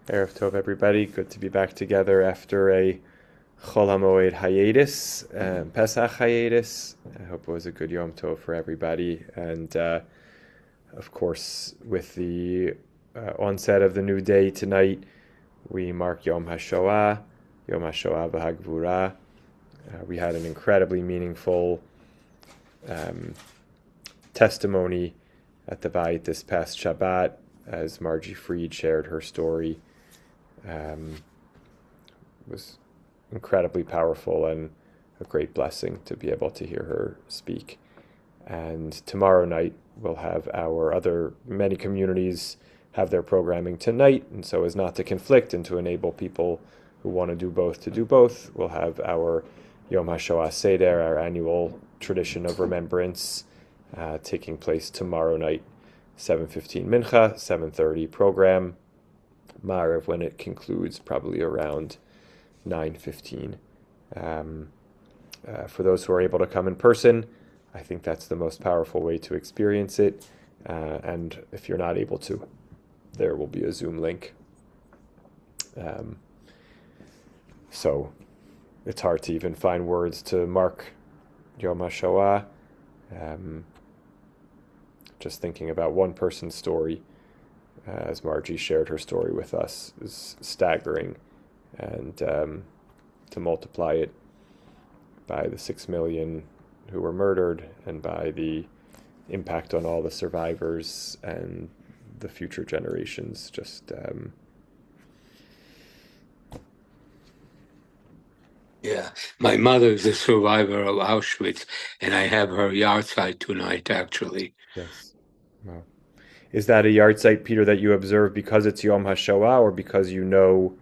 Erev Tov, everybody. Good to be back together after a Chol HaMoed hiatus, Pesach hiatus. I hope it was a good Yom Tov for everybody. And of course, with the onset of the new day tonight, we mark Yom HaShoah, Yom HaShoah v'Hagvura. We had an incredibly meaningful testimony at the Vayit this past Shabbat as Margie Freed shared her story. Was incredibly powerful and a great blessing to be able to hear her speak. And tomorrow night we'll have many communities have their programming tonight, and so as not to conflict and to enable people who want to do both, we'll have our Yom HaShoah Seder, our annual tradition of remembrance, taking place tomorrow night, 7:15 Mincha, 7:30 program, Ma'ariv when it concludes, probably around 9:15. For those who are able to come in person, I think that's the most powerful way to experience it. And if you're not able to, there will be a Zoom link. So it's hard to even find words to mark Yom HaShoah. Just thinking about one person's story, as Margie shared her story with us, is staggering. And to multiply it by the 6 million who were murdered and by the impact on all the survivors and the future generations, Yeah, my mother is a survivor of Auschwitz, and I have her yard site tonight, actually. yes. Wow. Is that a yard site, Peter, that you observe because it's Yom HaShoah or because you know?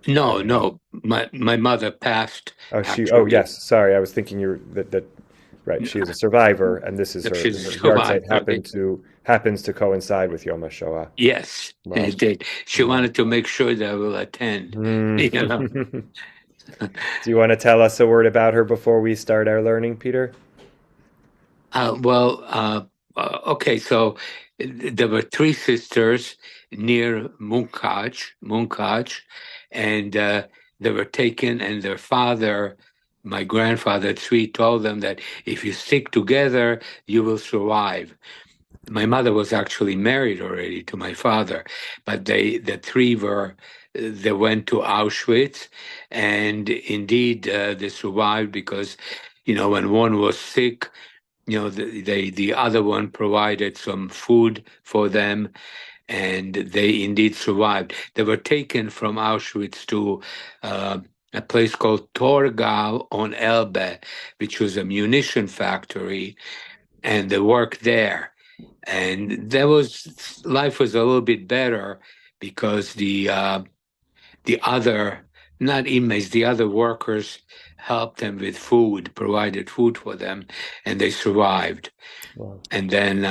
No, Uh, no, my mother passed, oh, actually. yes. Sorry, I was thinking right. She is a survivor, and this is She's a her yard site survivor. happens to coincide with Yom HaShoah. Yes, Wow. it did. She Wow. wanted to make sure that I will attend, you know. Do you want to tell us a word about her before we start our learning, Peter? Well, okay, so there were three sisters near Munkaj, and they were taken, and their father, my grandfather Tzvi, told them that if you stick together, you will survive. My mother was actually married already to my father, but the three they went to Auschwitz, and indeed they survived because, when one was sick, the other one provided some food for them, and they indeed survived. They were taken from Auschwitz to a place called Torgau on Elbe, which was a munition factory, and they worked there. And life was a little bit better because the other, not inmates, the other workers helped them with food, provided food for them, and they survived. Wow. And then,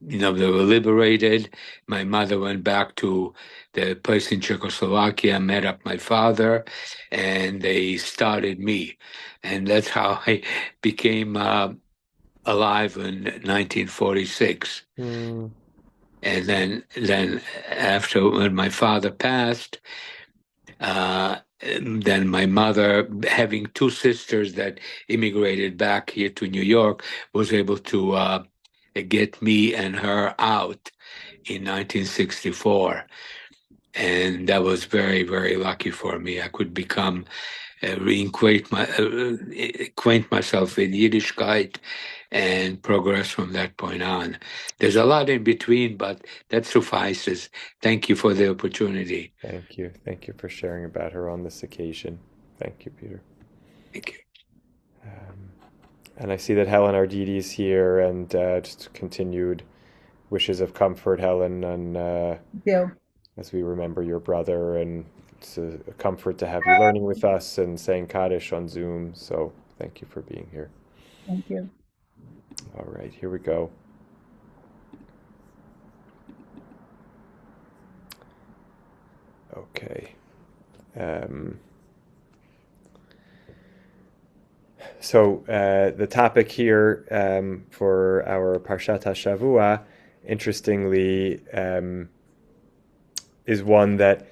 they were liberated. My mother went back to the place in Czechoslovakia, met up my father, and they started me. And that's how I became alive in 1946. Hmm. And then after when my father passed, then my mother, having two sisters that immigrated back here to New York, was able to get me and her out in 1964. And that was very, very lucky for me. I could become acquaint myself with Yiddishkeit and progress from that point on. There's a lot in between, but that suffices. Thank you for the opportunity. Thank you. Thank you for sharing about her on this occasion. Thank you, Peter. Thank you. Um, and I see that Helen Arditi is here, and just continued wishes of comfort, Helen, and Yeah. as we remember your brother, and it's a comfort to have you learning with us and saying Kaddish on Zoom. So thank you for being here. Thank you. All right, here we go. Okay. Um, the topic here for our Parshat HaShavua, interestingly, is one that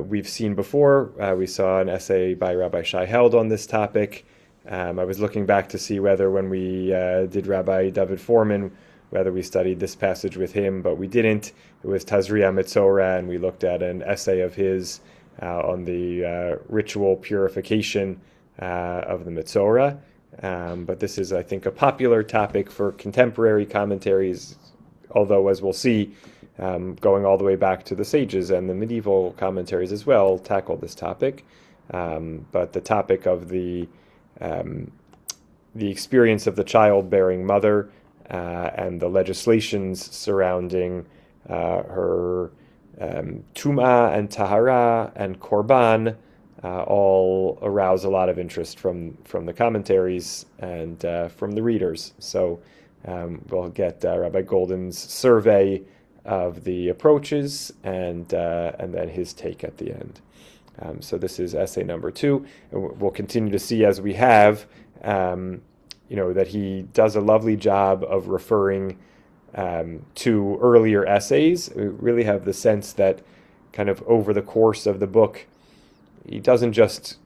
we've seen before. We saw an essay by Rabbi Shai Held on this topic. I was looking back to see whether when we did Rabbi David Foreman, whether we studied this passage with him, but we didn't. It was Tazria-Metzora, and we looked at an essay of his on the ritual purification of the Metzora. But this is, I think, a popular topic for contemporary commentaries, although, as we'll see, going all the way back to the sages and the medieval commentaries as well, tackle this topic. But the topic of the experience of the childbearing mother and the legislations surrounding her Tum'ah and Tahara and Korban all arouse a lot of interest from the commentaries and from the readers. So we'll get Rabbi Golden's survey of the approaches and then his take at the end. So this is essay number 2. And we'll continue to see as we have, that he does a lovely job of referring to earlier essays. We really have the sense that kind of over the course of the book, he doesn't just,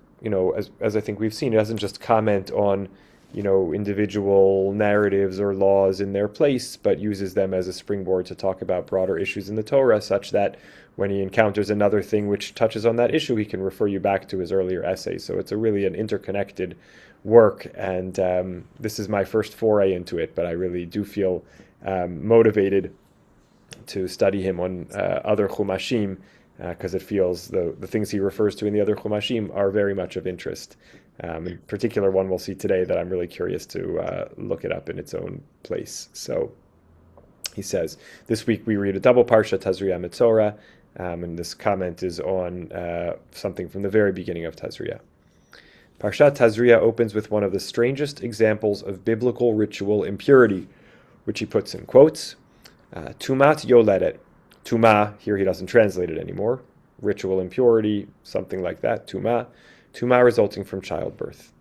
as I think we've seen, he doesn't just comment on, individual narratives or laws in their place, but uses them as a springboard to talk about broader issues in the Torah, such that when he encounters another thing which touches on that issue, he can refer you back to his earlier essays. So it's really an interconnected work, and this is my first foray into it, but I really do feel motivated to study him on other Chumashim, because it feels the things he refers to in the other Chumashim are very much of interest. In particular, one we'll see today that I'm really curious to look it up in its own place. So he says, this week we read a double Parsha, Tazria-Metzora, and this comment is on something from the very beginning of Tazria. Parshat Tazria opens with one of the strangest examples of biblical ritual impurity, which he puts in quotes, Tumat Yoledet. Tuma, here he doesn't translate it anymore. Ritual impurity, something like that, Tuma. Tuma resulting from childbirth.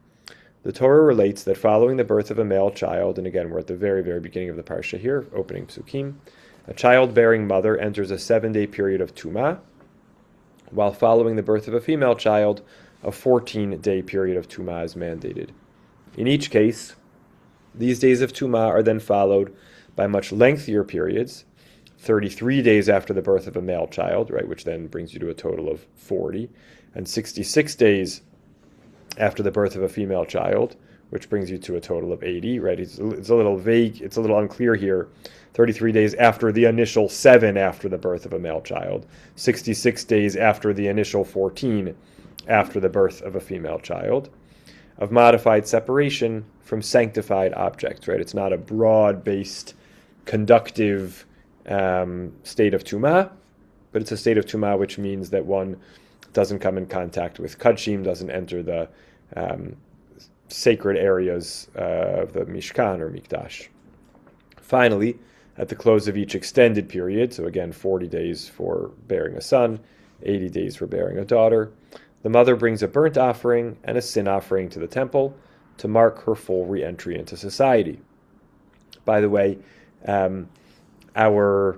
The Torah relates that following the birth of a male child, and again we're at the very, very beginning of the Parsha here, opening Psukim, a childbearing mother enters a 7-day period of Tuma, while following the birth of a female child, a 14-day period of Tuma is mandated. In each case, these days of Tuma are then followed by much lengthier periods, 33 days after the birth of a male child, right, which then brings you to a total of 40, and 66 days after the birth of a female child, which brings you to a total of 80, right? It's a little vague, it's a little unclear here. 33 days after the initial 7 after the birth of a male child, 66 days after the initial 14 after the birth of a female child, of modified separation from sanctified objects, right? It's not a broad-based, conductive state of Tumah, but it's a state of Tumah which means that one doesn't come in contact with Kadshim, doesn't enter the sacred areas of the Mishkan or Mikdash. Finally, at the close of each extended period, so again 40 days for bearing a son, 80 days for bearing a daughter, the mother brings a burnt offering and a sin offering to the temple to mark her full re-entry into society. By the way, our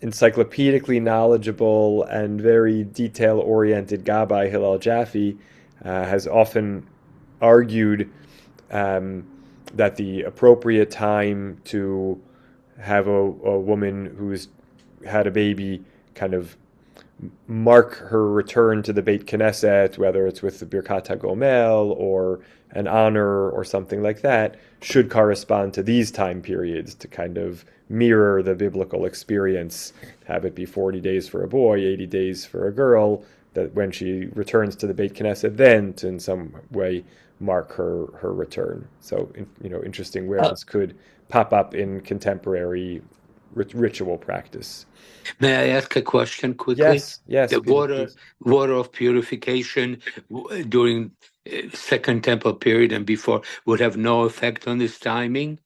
encyclopedically knowledgeable and very detail-oriented Gabbai Hillel Jaffe has often argued that the appropriate time to have a woman who's had a baby kind of mark her return to the Beit Knesset, whether it's with the Birkat HaGomel or an honor or something like that, should correspond to these time periods to kind of mirror the biblical experience, have it be 40 days for a boy, 80 days for a girl, that when she returns to the Beit Knesset, then to in some way mark her return. So, interesting where this could pop up in contemporary ritual practice. May I ask a question quickly? Yes. The water of purification during Second Temple period and before would have no effect on this timing?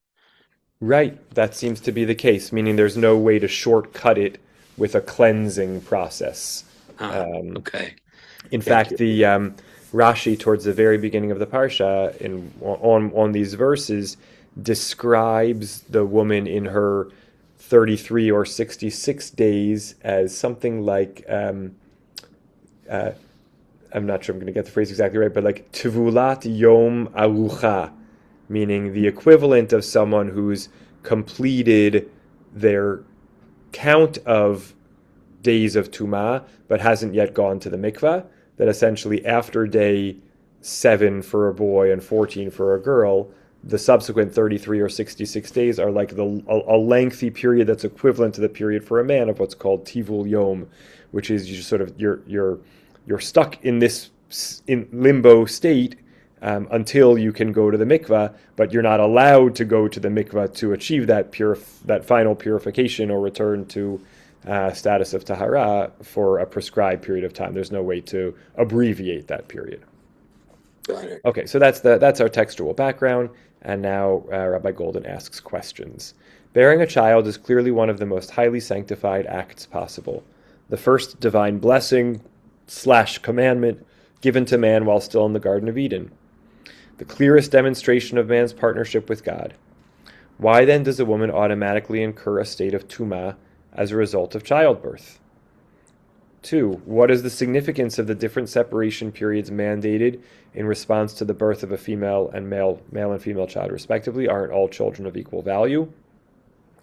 Right, that seems to be the case, meaning there's no way to shortcut it with a cleansing process. Okay. In fact, the Rashi, towards the very beginning of the Parsha, on these verses, describes the woman in her 33 or 66 days as something like, I'm not sure I'm going to get the phrase exactly right, but like Tivulat Yom Arucha, meaning the equivalent of someone who's completed their count of days of Tumah, but hasn't yet gone to the mikvah, that essentially after day 7 for a boy and 14 for a girl, the subsequent 33 or 66 days are like a lengthy period that's equivalent to the period for a man of what's called Tivul Yom, which is you sort of you're stuck in this in limbo state until you can go to the mikvah, but you're not allowed to go to the mikvah to achieve that final purification or return to status of tahara for a prescribed period of time. There's no way to abbreviate that period. Got it. Okay, so that's our textual background, and now Rabbi Golden asks questions. Bearing a child is clearly one of the most highly sanctified acts possible. The first divine blessing / commandment given to man while still in the Garden of Eden. The clearest demonstration of man's partnership with God. Why then does a woman automatically incur a state of tumah as a result of childbirth? 2. What is the significance of the different separation periods mandated in response to the birth of a female and male and female child, respectively? Aren't all children of equal value?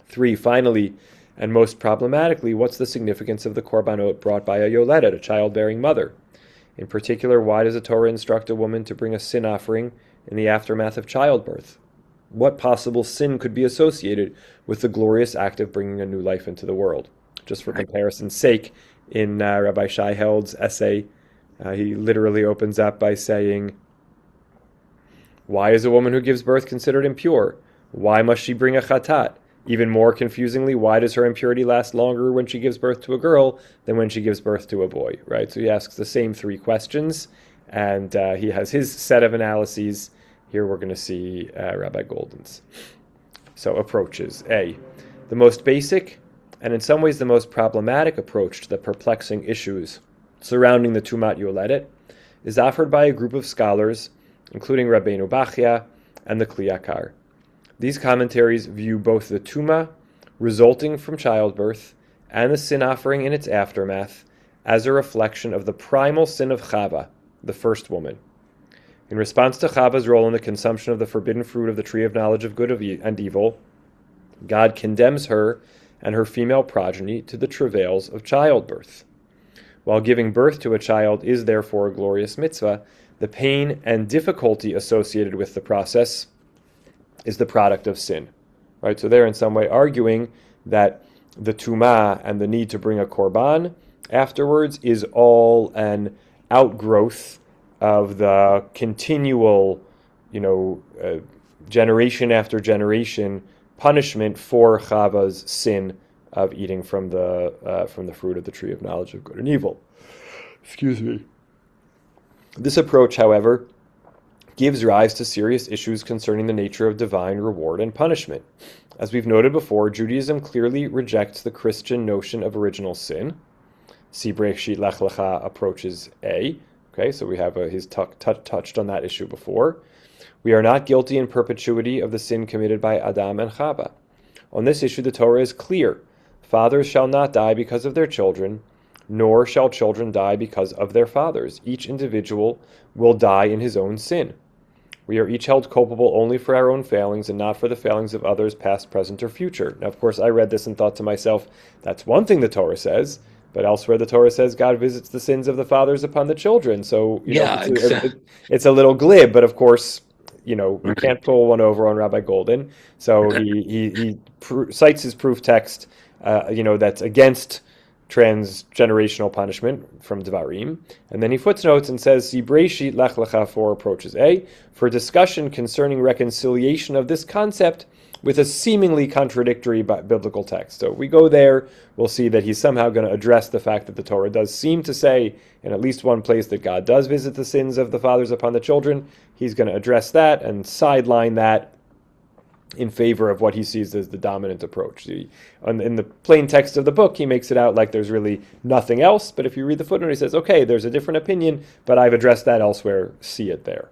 3. Finally, and most problematically, what's the significance of the korbanot brought by a yoledet, a childbearing mother? In particular, why does the Torah instruct a woman to bring a sin offering in the aftermath of childbirth? What possible sin could be associated with the glorious act of bringing a new life into the world? Just for comparison's sake, in Rabbi Shai Held's essay, he literally opens up by saying, why is a woman who gives birth considered impure? Why must she bring a chatat? Even more confusingly, why does her impurity last longer when she gives birth to a girl than when she gives birth to a boy, right? So he asks the same 3 questions, and he has his set of analyses. Here we're going to see Rabbi Golden's. So approaches. A, the most basic and in some ways the most problematic approach to the perplexing issues surrounding the Tumat Yoledet is offered by a group of scholars, including Rabbeinu Bachya and the Kli Yakar. These commentaries view both the Tumah resulting from childbirth and the sin offering in its aftermath as a reflection of the primal sin of Chava, the first woman. In response to Chava's role in the consumption of the forbidden fruit of the tree of knowledge of good and evil, God condemns her and her female progeny to the travails of childbirth. While giving birth to a child is therefore a glorious mitzvah, the pain and difficulty associated with the process is the product of sin. Right? So they're in some way arguing that the tumah and the need to bring a korban afterwards is all an outgrowth of the continual, generation after generation punishment for Chava's sin of eating from the fruit of the tree of knowledge of good and evil. Excuse me. This approach, however, gives rise to serious issues concerning the nature of divine reward and punishment. As we've noted before, Judaism clearly rejects the Christian notion of original sin. See Breshit Lech Lecha approaches A. Okay, so we have he's touched on that issue before. We are not guilty in perpetuity of the sin committed by Adam and Chava. On this issue, the Torah is clear. Fathers shall not die because of their children, nor shall children die because of their fathers. Each individual will die in his own sin. We are each held culpable only for our own failings and not for the failings of others, past, present, or future. Now, of course, I read this and thought to myself, that's one thing the Torah says, but elsewhere the Torah says God visits the sins of the fathers upon the children. So, it's a little glib, but of course, you can't pull one over on Rabbi Golden. So he cites his proof text, that's against transgenerational punishment from Devarim, and then he footnotes and says, "See Breshit Lech Lecha 4 approaches A for discussion concerning reconciliation of this concept with a seemingly contradictory biblical text." So we go there, we'll see that he's somehow going to address the fact that the Torah does seem to say in at least one place that God does visit the sins of the fathers upon the children. He's going to address that and sideline that in favor of what he sees as the dominant approach. In the plain text of the book, he makes it out like there's really nothing else, but if you read the footnote, he says, okay, there's a different opinion, but I've addressed that elsewhere, see it there.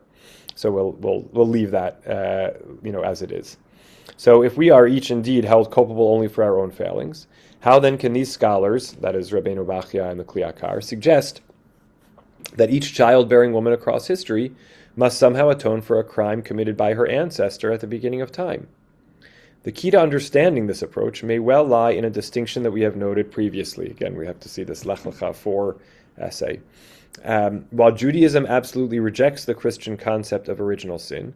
So we'll leave that, as it is. So if we are each indeed held culpable only for our own failings, how then can these scholars, that is Rabbeinu Bachya and the Kliyakar, suggest that each childbearing woman across history must somehow atone for a crime committed by her ancestor at the beginning of time? The key to understanding this approach may well lie in a distinction that we have noted previously. Again, we have to see this Lech Lecha 4 essay. While Judaism absolutely rejects the Christian concept of original sin,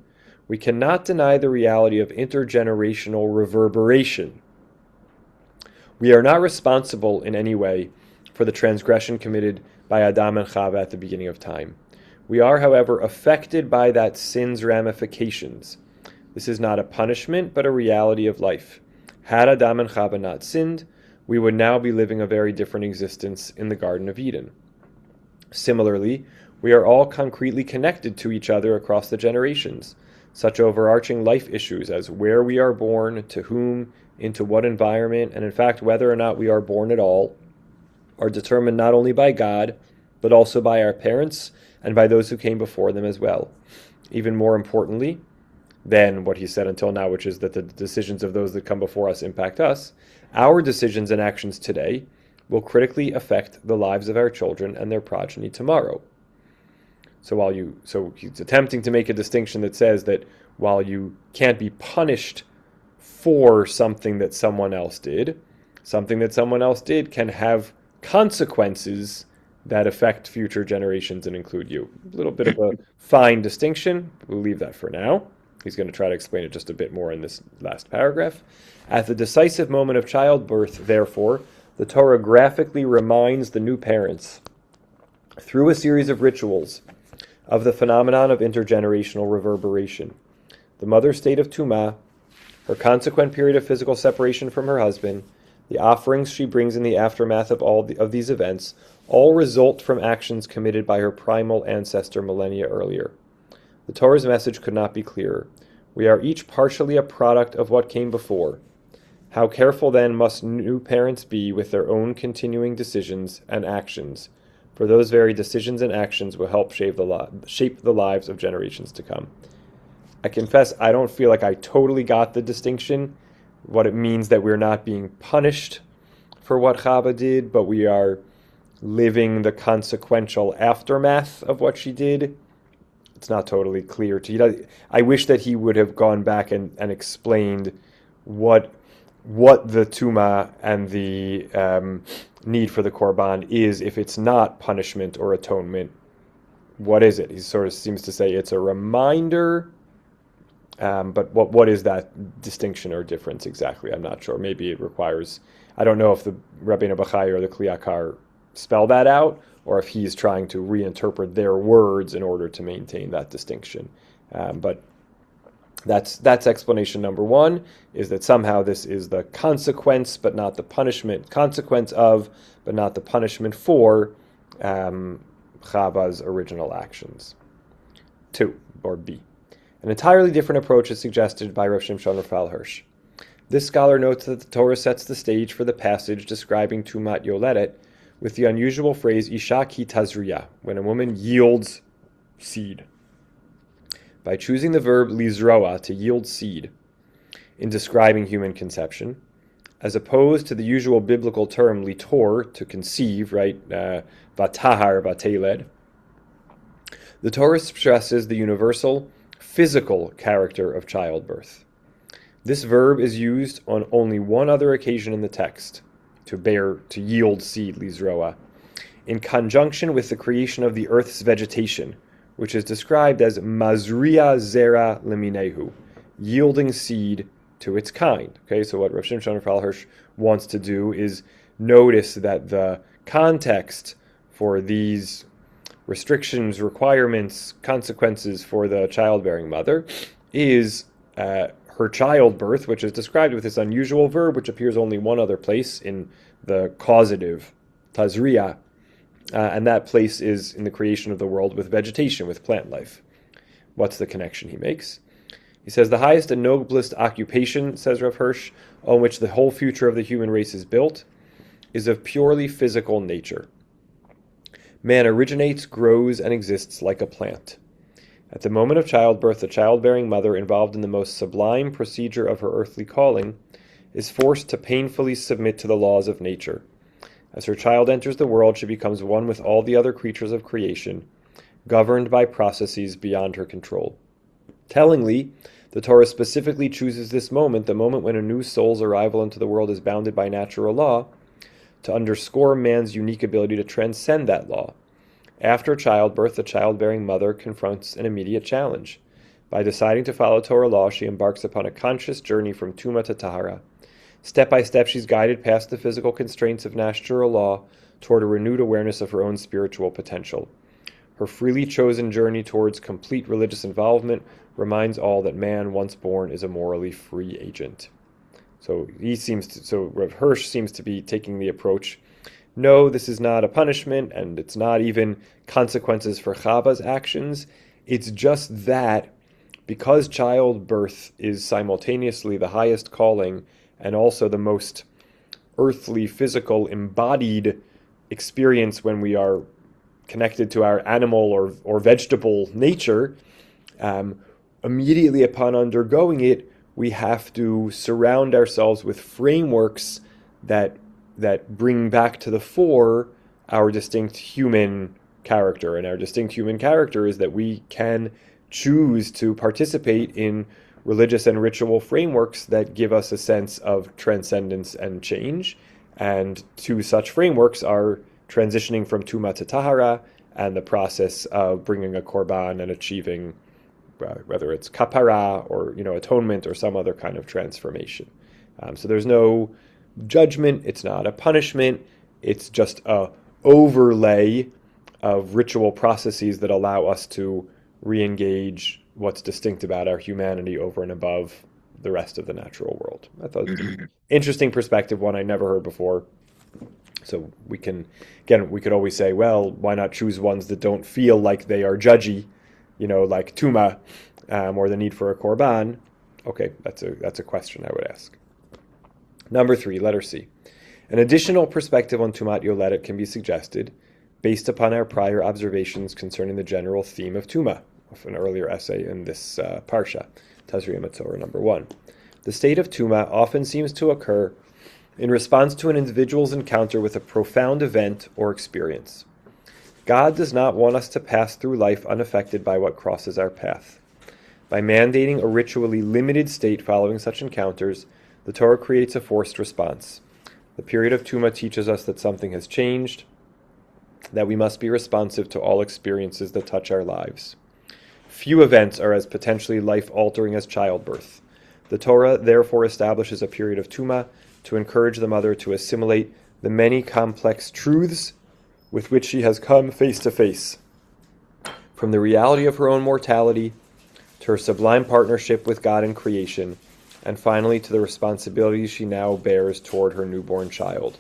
we cannot deny the reality of intergenerational reverberation. We are not responsible in any way for the transgression committed by Adam and Chava at the beginning of time. We are, however, affected by that sin's ramifications. This is not a punishment, but a reality of life. Had Adam and Chava not sinned, we would now be living a very different existence in the Garden of Eden. Similarly, we are all concretely connected to each other across the generations. Such overarching life issues as where we are born, to whom, into what environment, and in fact whether or not we are born at all, are determined not only by God, but also by our parents and by those who came before them as well. Even more importantly than what he said until now, which is that the decisions of those that come before us impact us, our decisions and actions today will critically affect the lives of our children and their progeny tomorrow. So he's attempting to make a distinction that says that while you can't be punished for something that someone else did can have consequences that affect future generations and include you. A little bit of a fine distinction. We'll leave that for now. He's going to try to explain it just a bit more in this last paragraph. At the decisive moment of childbirth, therefore, the Torah graphically reminds the new parents, through a series of rituals, of the phenomenon of intergenerational reverberation. The mother's state of Tumah, her consequent period of physical separation from her husband, the offerings she brings in the aftermath of of these events, all result from actions committed by her primal ancestor millennia earlier. The Torah's message could not be clearer. We are each partially a product of what came before. How careful then must new parents be with their own continuing decisions and actions, for those very decisions and actions will help shape the lives of generations to come. I confess I don't feel like I totally got the distinction, what it means that we're not being punished for what Chava did, but we are living the consequential aftermath of what she did. It's not totally clear to you. I wish that he would have gone back and explained what the Tuma and the need for the Korban is. If it's not punishment or atonement, what is it? He sort of seems to say it's a reminder, but what is that distinction or difference exactly? I'm not sure. Maybe it requires, I don't know if the Rabbeinu Bachai or the Kliyakar spell that out, or if he's trying to reinterpret their words in order to maintain that distinction. But that's explanation number one, is that somehow this is the consequence, but not the punishment. Consequence of, but not the punishment for Chava's original actions. 2, or B. An entirely different approach is suggested by Rav Shimshon Raphael Hirsch. This scholar notes that the Torah sets the stage for the passage describing Tumat Yoledet with the unusual phrase Isha ki Tazria, when a woman yields seed. By choosing the verb lizroa, to yield seed, in describing human conception, as opposed to the usual biblical term litor, to conceive, right? Vatahar, vateled. The Torah stresses the universal, physical character of childbirth. This verb is used on only one other occasion in the text, to yield seed, lizroa, in conjunction with the creation of the earth's vegetation, which is described as mazria zera leminehu, yielding seed to its kind. Okay, so what Rav Shimshon Raphael Hirsch wants to do is notice that the context for these restrictions, requirements, consequences for the childbearing mother is her childbirth, which is described with this unusual verb, which appears only one other place in the causative, tazria, and that place is in the creation of the world with vegetation, with plant life. What's the connection he makes? He says, the highest and noblest occupation, says Rav Hirsch, on which the whole future of the human race is built, is of purely physical nature. Man originates, grows, and exists like a plant. At the moment of childbirth, the childbearing mother, involved in the most sublime procedure of her earthly calling, is forced to painfully submit to the laws of nature. As her child enters the world, she becomes one with all the other creatures of creation, governed by processes beyond her control. Tellingly, the Torah specifically chooses this moment, the moment when a new soul's arrival into the world is bounded by natural law, to underscore man's unique ability to transcend that law. After childbirth, the childbearing mother confronts an immediate challenge. By deciding to follow Torah law, she embarks upon a conscious journey from Tumah to Tahara. Step by step, she's guided past the physical constraints of natural law toward a renewed awareness of her own spiritual potential. Her freely chosen journey towards complete religious involvement reminds all that man, once born, is a morally free agent. So Rav Hirsch seems to be taking the approach, no, this is not a punishment, and it's not even consequences for Chava's actions. It's just that because childbirth is simultaneously the highest calling and also the most earthly, physical, embodied experience when we are connected to our animal or vegetable nature, immediately upon undergoing it, we have to surround ourselves with frameworks that bring back to the fore our distinct human character. And our distinct human character is that we can choose to participate in religious and ritual frameworks that give us a sense of transcendence and change. And two such frameworks are transitioning from Tumah to Tahara and the process of bringing a korban and achieving whether it's kapara or atonement or some other kind of transformation. So there's no judgment, it's not a punishment, it's just a overlay of ritual processes that allow us to re-engage what's distinct about our humanity over and above the rest of the natural world. I thought it was an interesting perspective, one I never heard before. So we could always say, well, why not choose ones that don't feel like they are judgy, like Tuma, or the need for a korban? Okay, that's a question I would ask. Number 3, letter C. An additional perspective on Tumat Yoledet can be suggested based upon our prior observations concerning the general theme of Tuma, of an earlier essay in this Parsha, Tazria-Metzora number 1. The state of Tuma often seems to occur in response to an individual's encounter with a profound event or experience. God does not want us to pass through life unaffected by what crosses our path. By mandating a ritually limited state following such encounters, the Torah creates a forced response. The period of Tumah teaches us that something has changed, that we must be responsive to all experiences that touch our lives. Few events are as potentially life-altering as childbirth. The Torah therefore establishes a period of Tumah to encourage the mother to assimilate the many complex truths with which she has come face to face, from the reality of her own mortality to her sublime partnership with God in creation, and finally to the responsibilities she now bears toward her newborn child.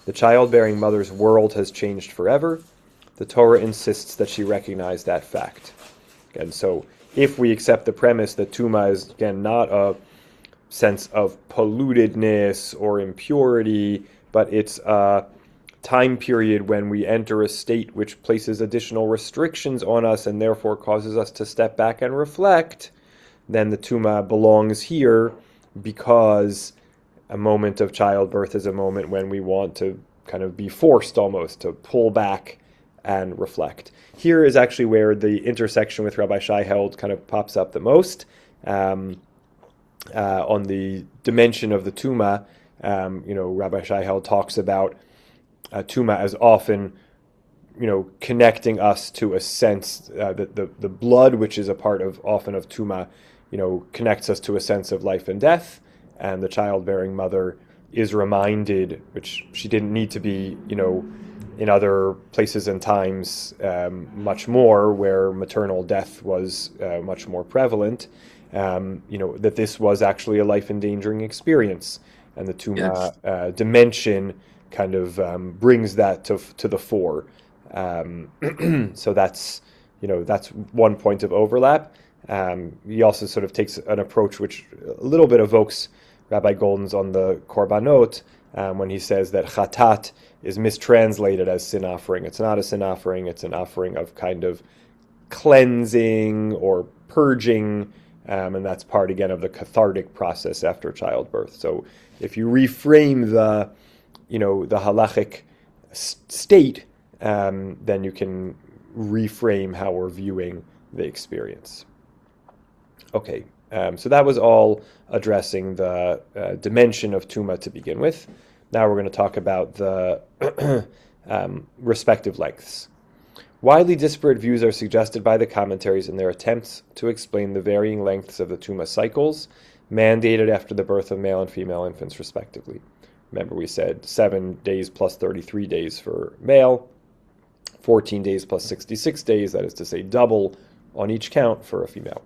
The childbearing mother's world has changed forever. The Torah insists that she recognize that fact. And so if we accept the premise that Tumah is, again, not a sense of pollutedness or impurity, but it's a time period when we enter a state which places additional restrictions on us and therefore causes us to step back and reflect, then the Tumah belongs here, because a moment of childbirth is a moment when we want to kind of be forced almost to pull back and reflect. Here is actually where the intersection with Rabbi Shai Held kind of pops up the most. On the dimension of the Tumah, Rabbi Shai Held talks about Tumah as often, connecting us to a sense that the blood, which is a part of often of Tumah, connects us to a sense of life and death, and the childbearing mother is reminded, which she didn't need to be, in other places and times much more, where maternal death was much more prevalent, that this was actually a life-endangering experience, and the Tumah dimension kind of brings that to the fore. So that's one point of overlap. He also sort of takes an approach which a little bit evokes Rabbi Golden's on the Korbanot, when he says that chatat is mistranslated as sin offering. It's not a sin offering, it's an offering of kind of cleansing or purging, and that's part again of the cathartic process after childbirth. So if you reframe the halachic state, then you can reframe how we're viewing the experience. Okay, so that was all addressing the dimension of Tuma to begin with. Now we're going to talk about the respective lengths. Widely disparate views are suggested by the commentaries in their attempts to explain the varying lengths of the Tuma cycles mandated after the birth of male and female infants, respectively. Remember, we said 7 days plus 33 days for male, 14 days plus 66 days, that is to say double on each count for a female.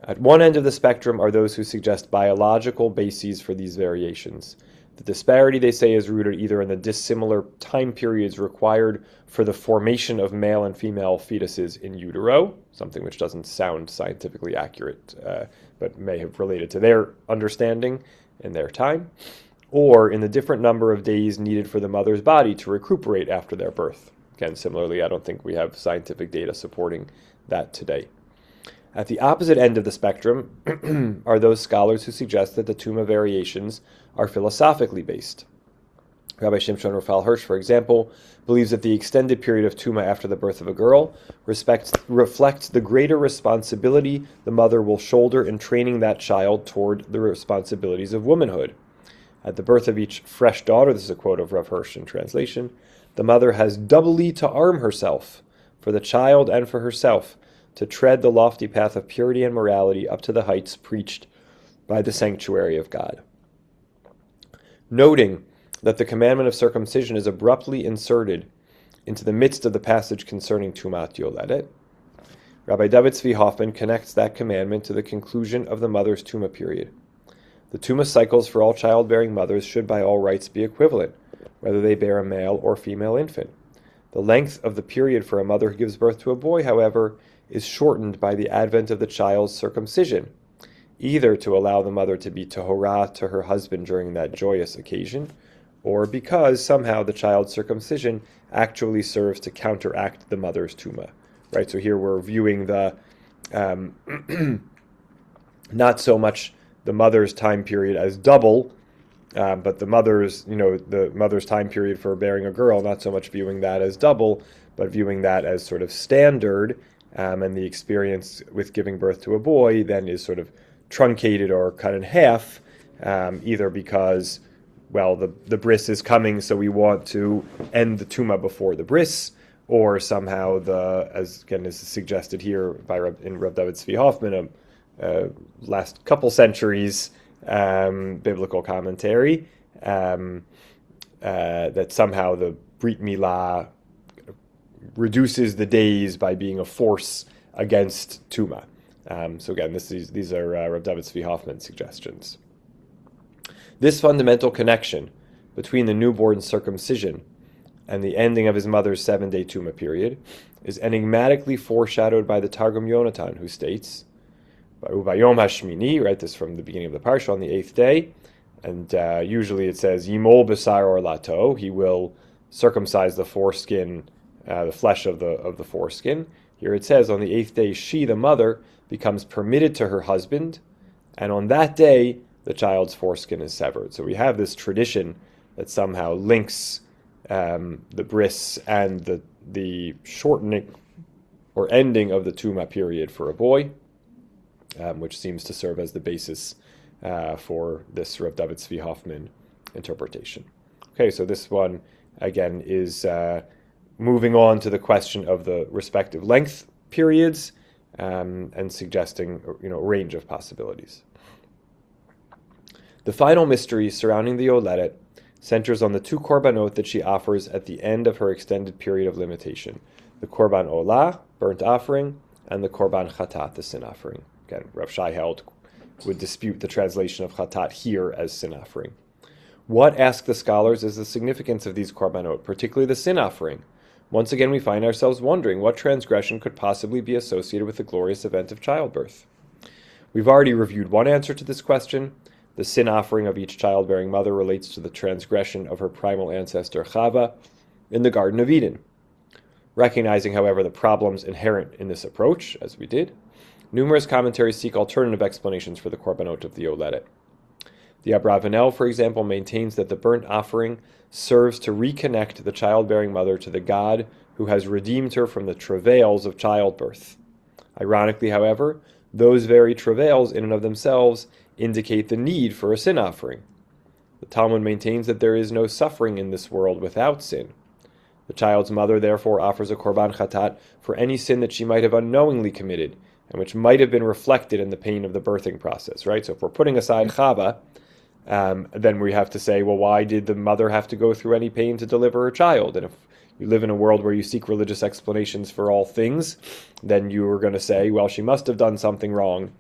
At one end of the spectrum are those who suggest biological bases for these variations. The disparity, they say, is rooted either in the dissimilar time periods required for the formation of male and female fetuses in utero, something which doesn't sound scientifically accurate, but may have related to their understanding in their time, or in the different number of days needed for the mother's body to recuperate after their birth. Again, similarly, I don't think we have scientific data supporting that today. At the opposite end of the spectrum are those scholars who suggest that the Tuma variations are philosophically based. Rabbi Shimshon Raphael Hirsch, for example, believes that the extended period of Tuma after the birth of a girl reflects the greater responsibility the mother will shoulder in training that child toward the responsibilities of womanhood. At the birth of each fresh daughter, this is a quote of Rav Hirsch in translation, the mother has doubly to arm herself for the child and for herself to tread the lofty path of purity and morality up to the heights preached by the sanctuary of God. Noting that the commandment of circumcision is abruptly inserted into the midst of the passage concerning Tumat Yoledet, Rabbi David Tzvi Hoffman connects that commandment to the conclusion of the mother's Tuma period. The Tuma cycles for all childbearing mothers should by all rights be equivalent, whether they bear a male or female infant. The length of the period for a mother who gives birth to a boy, however, is shortened by the advent of the child's circumcision, either to allow the mother to be Tahorah to her husband during that joyous occasion, or because somehow the child's circumcision actually serves to counteract the mother's Tuma. Right, so here we're viewing the not so much the mother's time period as double, but the mother's time period for bearing a girl, not so much viewing that as double, but viewing that as sort of standard, and the experience with giving birth to a boy then is sort of truncated or cut in half, either because, well, the bris is coming, so we want to end the Tuma before the bris, or somehow as again is suggested here in Rav David Tzvi Hoffman, last couple centuries biblical commentary, that somehow the Brit Milah reduces the days by being a force against Tuma. So again, these are Rav David Tzvi Hoffman's suggestions. This fundamental connection between the newborn circumcision and the ending of his mother's 7-day Tuma period is enigmatically foreshadowed by the Targum Yonatan, who states, Ubayom Hashmini, right, this from the beginning of the Parashah, on the 8th day, and usually it says, Yimol Besar or Lato, he will circumcise the foreskin, the flesh of the foreskin. Here it says, on the 8th day, she, the mother, becomes permitted to her husband, and on that day, the child's foreskin is severed. So we have this tradition that somehow links the bris and the shortening or ending of the Tuma period for a boy, which seems to serve as the basis for this Rav David Tzvi Hoffman interpretation. Okay, so this one, again, is moving on to the question of the respective length periods and suggesting a range of possibilities. The final mystery surrounding the Yoledet centers on the two korbanot that she offers at the end of her extended period of limitation: the korban olah, burnt offering, and the korban chatat, the sin offering. Again, Rav Shai held would dispute the translation of chatat here as sin offering. What, ask the scholars, is the significance of these korbanot, particularly the sin offering? Once again, we find ourselves wondering what transgression could possibly be associated with the glorious event of childbirth. We've already reviewed one answer to this question. The sin offering of each childbearing mother relates to the transgression of her primal ancestor Chava in the Garden of Eden. Recognizing, however, the problems inherent in this approach, as we did, numerous commentaries seek alternative explanations for the korbanot of the yoledet. The Abravanel, for example, maintains that the burnt offering serves to reconnect the childbearing mother to the God who has redeemed her from the travails of childbirth. Ironically, however, those very travails in and of themselves indicate the need for a sin offering. The Talmud maintains that there is no suffering in this world without sin. The child's mother therefore offers a korban chatat for any sin that she might have unknowingly committed, and which might have been reflected in the pain of the birthing process, right? So if we're putting aside Chava, then we have to say, well, why did the mother have to go through any pain to deliver her child? And if you live in a world where you seek religious explanations for all things, then you are going to say, well, she must have done something wrong.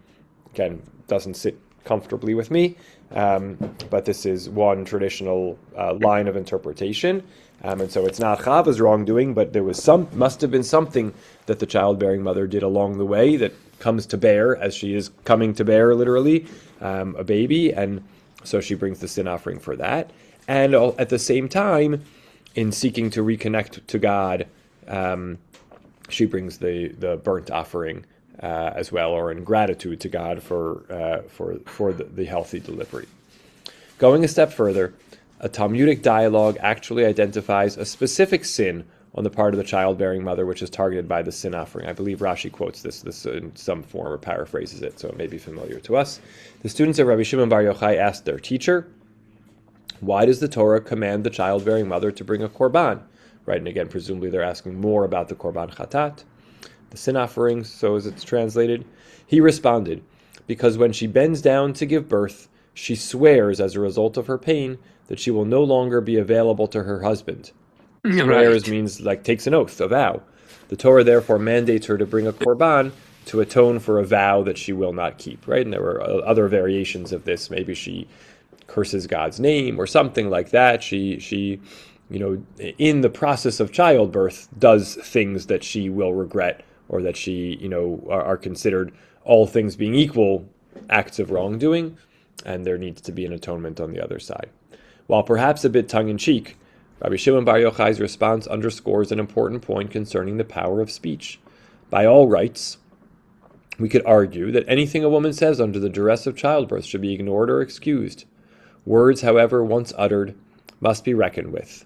Again, doesn't sit comfortably with me, but this is one traditional line of interpretation. And so it's not Chava's wrongdoing, but there was must have been something that the childbearing mother did along the way that comes to bear, as she is coming to bear, literally, a baby, and so she brings the sin offering for that. And at the same time, in seeking to reconnect to God, she brings the burnt offering as well, or in gratitude to God for the healthy delivery. Going a step further, a Talmudic dialogue actually identifies a specific sin on the part of the childbearing mother, which is targeted by the sin offering. I believe Rashi quotes this in some form or paraphrases it, so it may be familiar to us. The students of Rabbi Shimon Bar Yochai asked their teacher, why does the Torah command the childbearing mother to bring a korban? Right, and again, presumably they're asking more about the korban chatat, the sin offering, so as it's translated. He responded, because when she bends down to give birth, she swears as a result of her pain that she will no longer be available to her husband. Swears means takes an oath, a vow. The Torah therefore mandates her to bring a korban to atone for a vow that she will not keep, right? And there were other variations of this. Maybe she curses God's name or something like that. She in the process of childbirth does things that she will regret, or that she, are considered, all things being equal, acts of wrongdoing, and there needs to be an atonement on the other side. While perhaps a bit tongue-in-cheek, Rabbi Shimon Bar Yochai's response underscores an important point concerning the power of speech. By all rights, we could argue that anything a woman says under the duress of childbirth should be ignored or excused. Words, however, once uttered, must be reckoned with.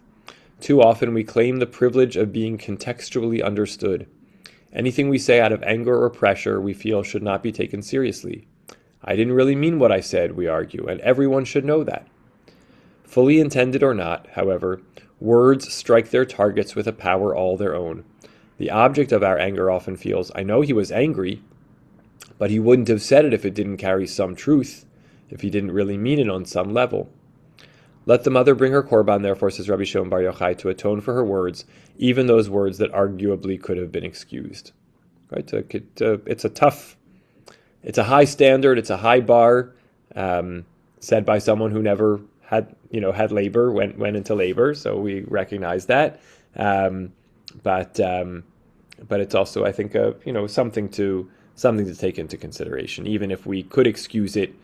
Too often we claim the privilege of being contextually understood. Anything we say out of anger or pressure we feel should not be taken seriously. I didn't really mean what I said, we argue, and everyone should know that. Fully intended or not, however, words strike their targets with a power all their own. The object of our anger often feels, I know he was angry, but he wouldn't have said it if it didn't carry some truth, if he didn't really mean it on some level. Let the mother bring her korban, therefore, says Rabbi Shimon Bar Yochai, to atone for her words, even those words that arguably could have been excused. Right? It's a high standard, it's a high bar, said by someone who never had labor, went into labor, so we recognize that. But it's also, I think, something to take into consideration. Even if we could excuse it,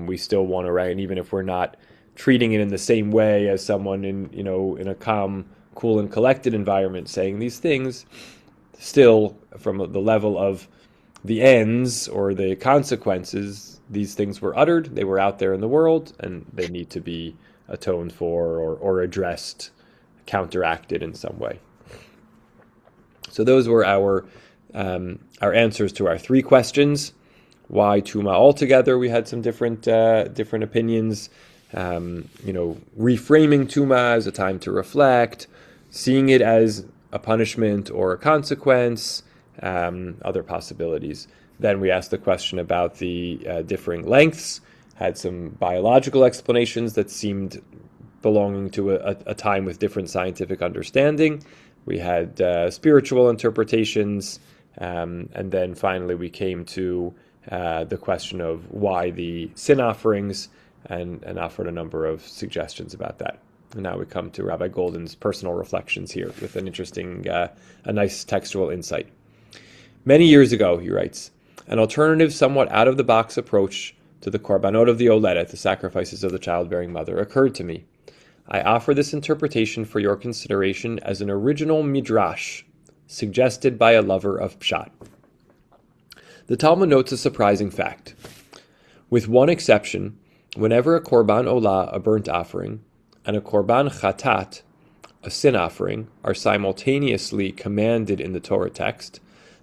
we still want to and even if we're not treating it in the same way as someone in a calm, cool, and collected environment saying these things, still from the level of the ends or the consequences, these things were uttered, they were out there in the world, and they need to be atoned for or addressed, counteracted in some way. So those were our answers to our three questions. Why Tuma altogether? We had some different opinions. Reframing Tuma as a time to reflect, seeing it as a punishment or a consequence, other possibilities. Then we asked the question about the differing lengths, had some biological explanations that seemed belonging to a time with different scientific understanding. We had spiritual interpretations, and then finally we came to the question of why the sin offerings, and offered a number of suggestions about that. And now we come to Rabbi Golden's personal reflections here with an interesting, a nice textual insight. Many years ago, he writes, an alternative, somewhat out-of-the-box approach to the korbanot of the yoledet, the sacrifices of the childbearing mother, occurred to me. I offer this interpretation for your consideration as an original midrash, suggested by a lover of pshat. The Talmud notes a surprising fact. With one exception, whenever a korban olah, a burnt offering, and a korban chatat, a sin offering, are simultaneously commanded in the Torah text,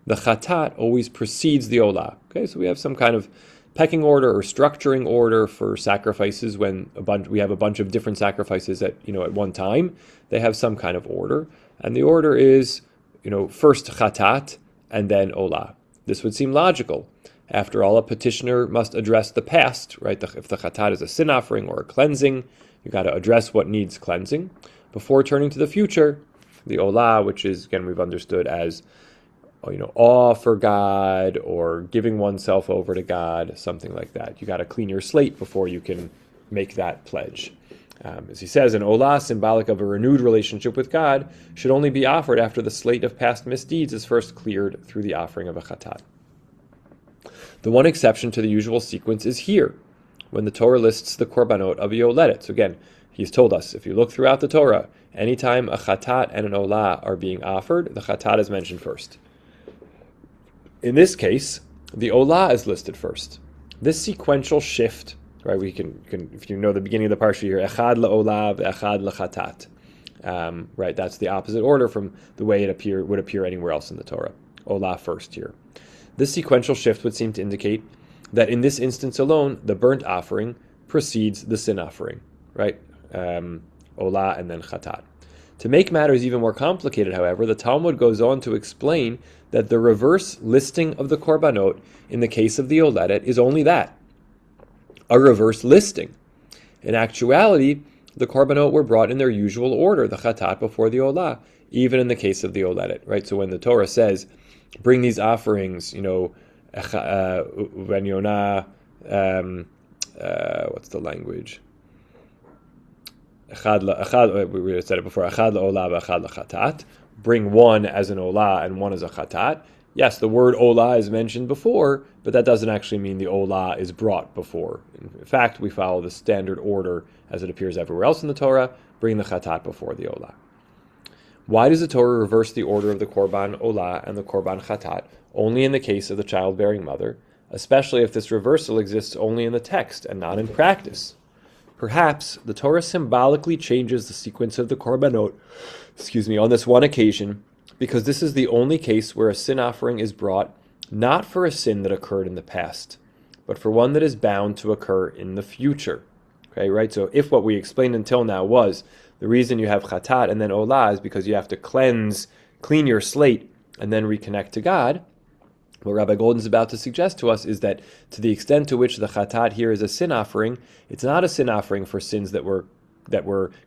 the chatat always precedes the olah. Okay, so we have some kind of pecking order or structuring order for sacrifices when we have a bunch of different sacrifices at one time. They have some kind of order, and the order is first chatat and then olah. This would seem logical. After all, a petitioner must address the past, right? If the chatat is a sin offering or a cleansing, you got to address what needs cleansing before turning to the future. The olah, which is, again, we've understood as awe for God or giving oneself over to God, something like that. You got to clean your slate before you can make that pledge. As he says, an olah, symbolic of a renewed relationship with God, should only be offered after the slate of past misdeeds is first cleared through the offering of a chatat. The one exception to the usual sequence is here, when the Torah lists the korbanot of a yoledet. So again, he's told us, if you look throughout the Torah, anytime a chatat and an olah are being offered, the chatat is mentioned first. In this case, the olah is listed first. This sequential shift, right? We can if you know the beginning of the parsha here, echad la'olah, echad la'chatat. Right, that's the opposite order from the way it would appear anywhere else in the Torah. Olah first here. This sequential shift would seem to indicate that in this instance alone, the burnt offering precedes the sin offering, right? Olah and then chatat. To make matters even more complicated, however, the Talmud goes on to explain that the reverse listing of the korbanot in the case of the yoledet is only that, a reverse listing. In actuality, the korbanot were brought in their usual order, the chatat before the olah, even in the case of the yoledet, right? So when the Torah says, bring these offerings, when Yonah, what's the language? We said it before, echad la'olah v'echad la'chatat. Bring one as an olah and one as a chatat. Yes, the word olah is mentioned before, but that doesn't actually mean the olah is brought before. In fact, we follow the standard order as it appears everywhere else in the Torah, bring the chatat before the olah. Why does the Torah reverse the order of the korban olah and the korban chatat only in the case of the childbearing mother, especially if this reversal exists only in the text and not in practice? Perhaps the Torah symbolically changes the sequence of the korbanot, on this one occasion, because this is the only case where a sin offering is brought not for a sin that occurred in the past, but for one that is bound to occur in the future. Okay, right? So if what we explained until now was the reason you have chatat and then olah is because you have to clean your slate, and then reconnect to God, what Rabbi Golden is about to suggest to us is that to the extent to which the chatat here is a sin offering, it's not a sin offering for sins that were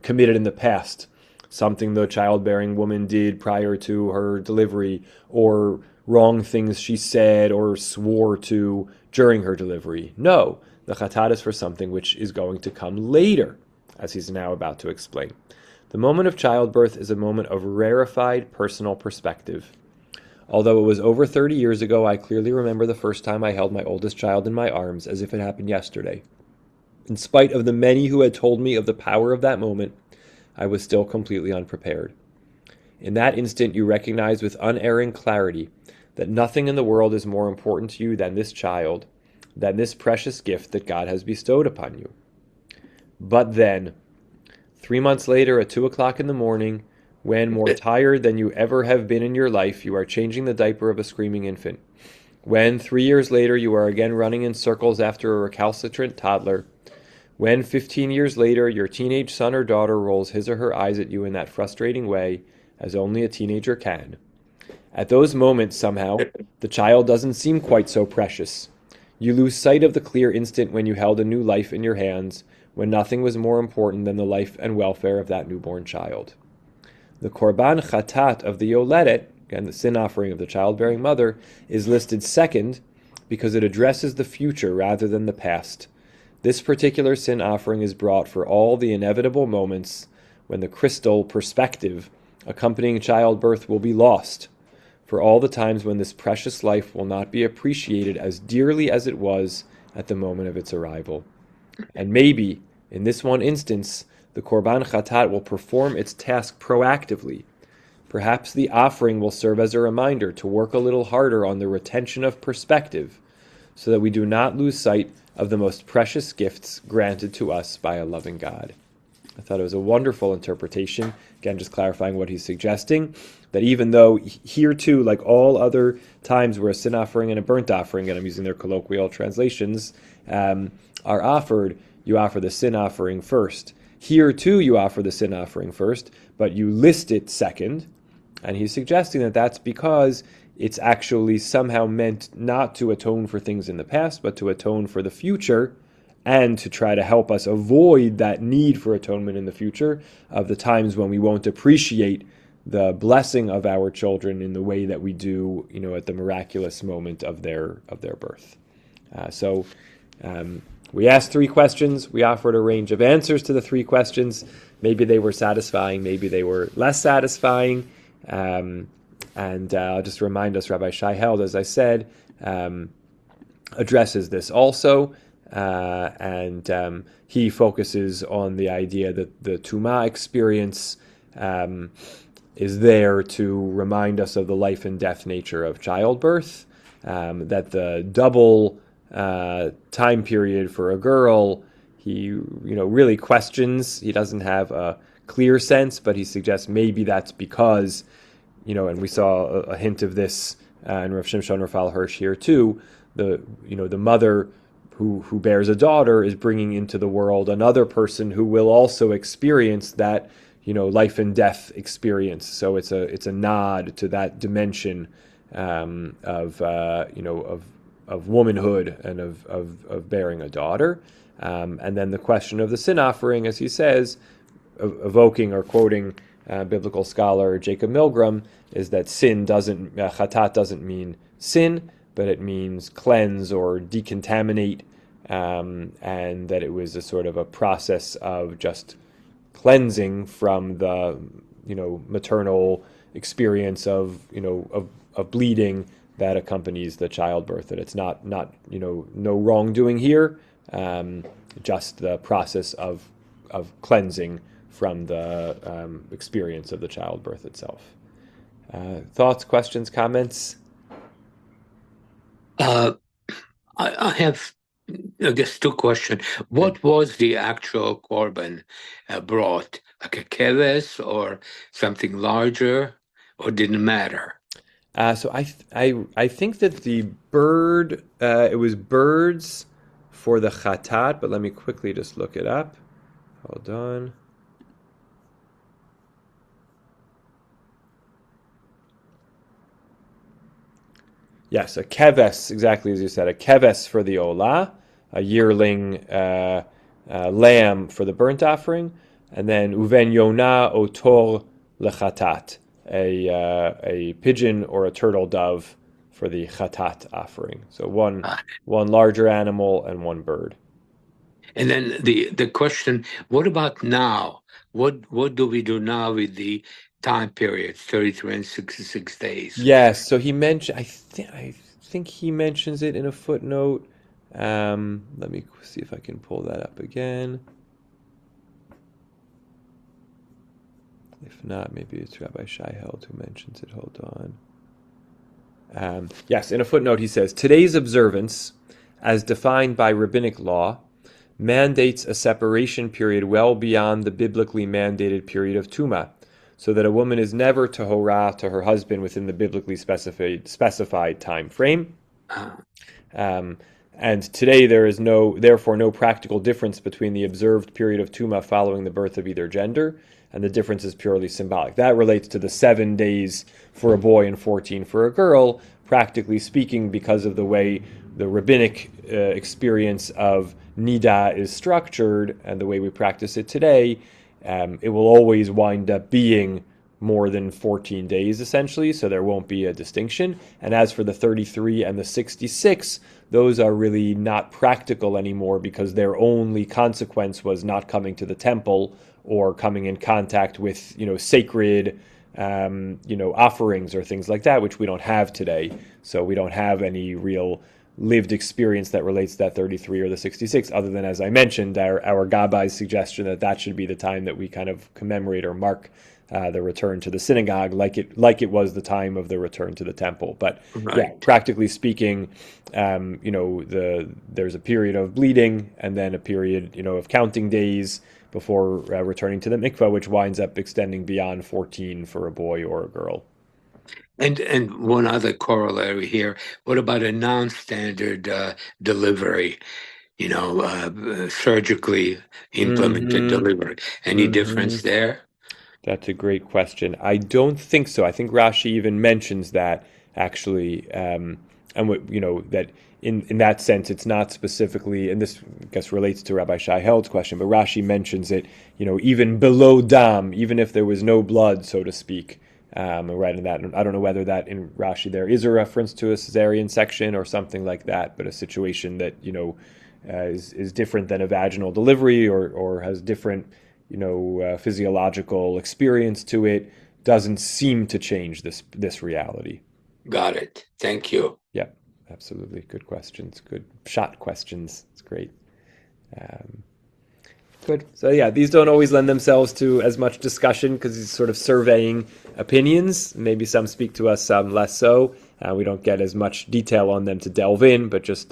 committed in the past, something the childbearing woman did prior to her delivery, or wrong things she said or swore to during her delivery. No, the chatat is for something which is going to come later, as he's now about to explain. The moment of childbirth is a moment of rarefied personal perspective. Although it was over 30 years ago, I clearly remember the first time I held my oldest child in my arms as if it happened yesterday. In spite of the many who had told me of the power of that moment, I was still completely unprepared. In that instant, you recognize with unerring clarity that nothing in the world is more important to you than this child, than this precious gift that God has bestowed upon you. But then, 3 months later at 2 o'clock in the morning, when, more tired than you ever have been in your life, you are changing the diaper of a screaming infant. When, 3 years later, you are again running in circles after a recalcitrant toddler. When, 15 years later, your teenage son or daughter rolls his or her eyes at you in that frustrating way, as only a teenager can. At those moments, somehow, the child doesn't seem quite so precious. You lose sight of the clear instant when you held a new life in your hands, when nothing was more important than the life and welfare of that newborn child. The korban chatat of the yoledet, again the sin offering of the childbearing mother, is listed second because it addresses the future rather than the past. This particular sin offering is brought for all the inevitable moments when the crystal perspective accompanying childbirth will be lost, for all the times when this precious life will not be appreciated as dearly as it was at the moment of its arrival. And maybe, in this one instance, the korban chatat will perform its task proactively, Perhaps the offering will serve as a reminder to work a little harder on the retention of perspective, so that we do not lose sight of the most precious gifts granted to us by a loving God. I thought it was a wonderful interpretation. Again, just clarifying what he's suggesting, that even though here too, like all other times where a sin offering and a burnt offering, and I'm using their colloquial translations, are offered, you offer the sin offering first. Here too, you offer the sin offering first, but you list it second. And he's suggesting that that's because it's actually somehow meant not to atone for things in the past, but to atone for the future, and to try to help us avoid that need for atonement in the future of the times when we won't appreciate the blessing of our children in the way that we do, at the miraculous moment of their birth. So we asked 3 questions. We offered a range of answers to the 3 questions. Maybe they were satisfying, maybe they were less satisfying. And I'll just remind us, Rabbi Shai Held, as I said, addresses this also. And he focuses on the idea that the Tumah experience is there to remind us of the life and death nature of childbirth, that the double time period for a girl, he really questions. He doesn't have a clear sense, but he suggests maybe that's because, and we saw a hint of this in Rav Shimshon Raphael Hirsch here too, the mother who bears a daughter is bringing into the world another person who will also experience that, life and death experience. So it's a nod to that dimension of womanhood and of bearing a daughter. And then the question of the sin offering, as he says, evoking or quoting biblical scholar Jacob Milgram, is that chatat doesn't mean sin, but it means cleanse or decontaminate, and that it was a sort of a process of just cleansing from the maternal experience of bleeding that accompanies the childbirth. That it's not no wrongdoing here, just the process of cleansing from the experience of the childbirth itself. Thoughts, questions, comments? I have, I guess, 2 questions. What was the actual korban brought? Like a keves or something larger, or didn't matter? So I think that the bird, it was birds for the chatat, but let me quickly just look it up. Hold on. Yes, a keves, exactly as you said, a keves for the olah, a yearling lamb for the burnt offering, and then uven yonah otor lechatat, a pigeon or a turtle dove for the chatat offering. So one larger animal and one bird. And then the question: what about now? What do we do now with the time periods, 33 and 66 days? Yes, so he mentioned. I think he mentions it in a footnote. Let me see if I can pull that up again. If not, maybe it's Rabbi Shai Held who mentions it. Hold on. Yes, in a footnote he says, today's observance, as defined by rabbinic law, mandates a separation period well beyond the biblically mandated period of Tumah, so that a woman is never tahorah to her husband within the biblically specified time frame. And today there is therefore no practical difference between the observed period of Tumah following the birth of either gender, and the difference is purely symbolic. That relates to the 7 days for a boy and 14 for a girl, practically speaking, because of the way the rabbinic experience of Nida is structured and the way we practice it today. It will always wind up being more than 14 days, essentially, so there won't be a distinction. And as for the 33 and the 66, those are really not practical anymore because their only consequence was not coming to the temple or coming in contact with, sacred, offerings or things like that, which we don't have today. So we don't have any real lived experience that relates to that 33 or the 66, other than, as I mentioned, our Gabai's suggestion that that should be the time that we kind of commemorate or mark the return to the synagogue, like it was the time of the return to the temple. But yeah, Right. practically speaking, there's a period of bleeding and then a period, of counting days before returning to the mikvah, which winds up extending beyond 14 for a boy or a girl. And one other corollary here. What about a non-standard delivery? Surgically implemented Mm-hmm. delivery. Any Mm-hmm. difference there? That's a great question. I don't think so. I think Rashi even mentions that actually, and that in that sense, it's not specifically, and this I guess relates to Rabbi Shai Held's question, but Rashi mentions it, even below dam, even if there was no blood, so to speak. Right in that, I don't know whether that in Rashi there is a reference to a cesarean section or something like that, but a situation that is different than a vaginal delivery or has different physiological experience to it doesn't seem to change this reality. Got it. Thank you. Yeah, absolutely. Good questions. Good shot questions. It's great. Um, Good. So yeah, these don't always lend themselves to as much discussion because he's sort of surveying opinions. Maybe some speak to us, some less so. We don't get as much detail on them to delve in, but just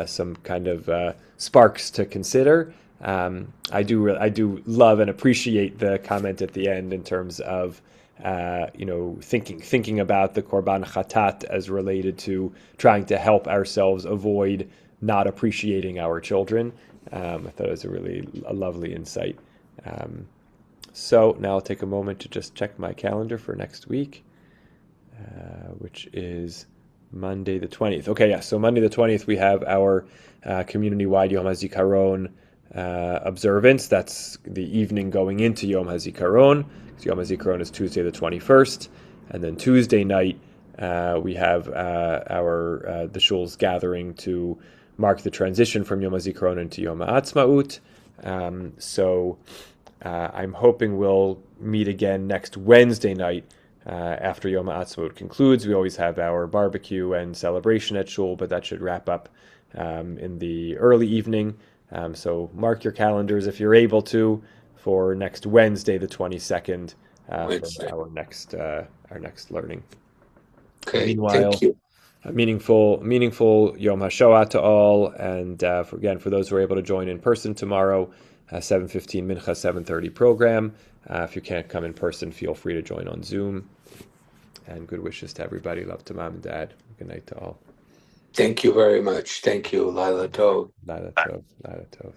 some kind of sparks to consider. I do love and appreciate the comment at the end in terms of thinking about the korban chatat as related to trying to help ourselves avoid not appreciating our children. I thought it was a lovely insight. Um, so now I'll take a moment to just check my calendar for next week, which is Monday the 20th. Okay, yeah, so Monday the 20th, we have our community-wide Yom HaZikaron observance. That's the evening going into Yom HaZikaron. Yom HaZikaron is Tuesday the 21st. And then Tuesday night, we have the shul's gathering to mark the transition from Yom HaZikaron into Yom HaAtzmaut. I'm hoping we'll meet again next Wednesday night after Yom HaAtzmaut concludes. We always have our barbecue and celebration at shul, but that should wrap up in the early evening. So mark your calendars if you're able to for next Wednesday, the 22nd, for Wednesday. our next learning. Okay. Thank Meanwhile, you. a meaningful Yom HaShoah to all, and for those who are able to join in person tomorrow, 7:15 Mincha, 7:30 program. If you can't come in person, feel free to join on Zoom. And good wishes to everybody. Love to mom and dad. Good night to all. Thank you very much. Thank you, Lila Tov. Lila Tov. Lila Tov.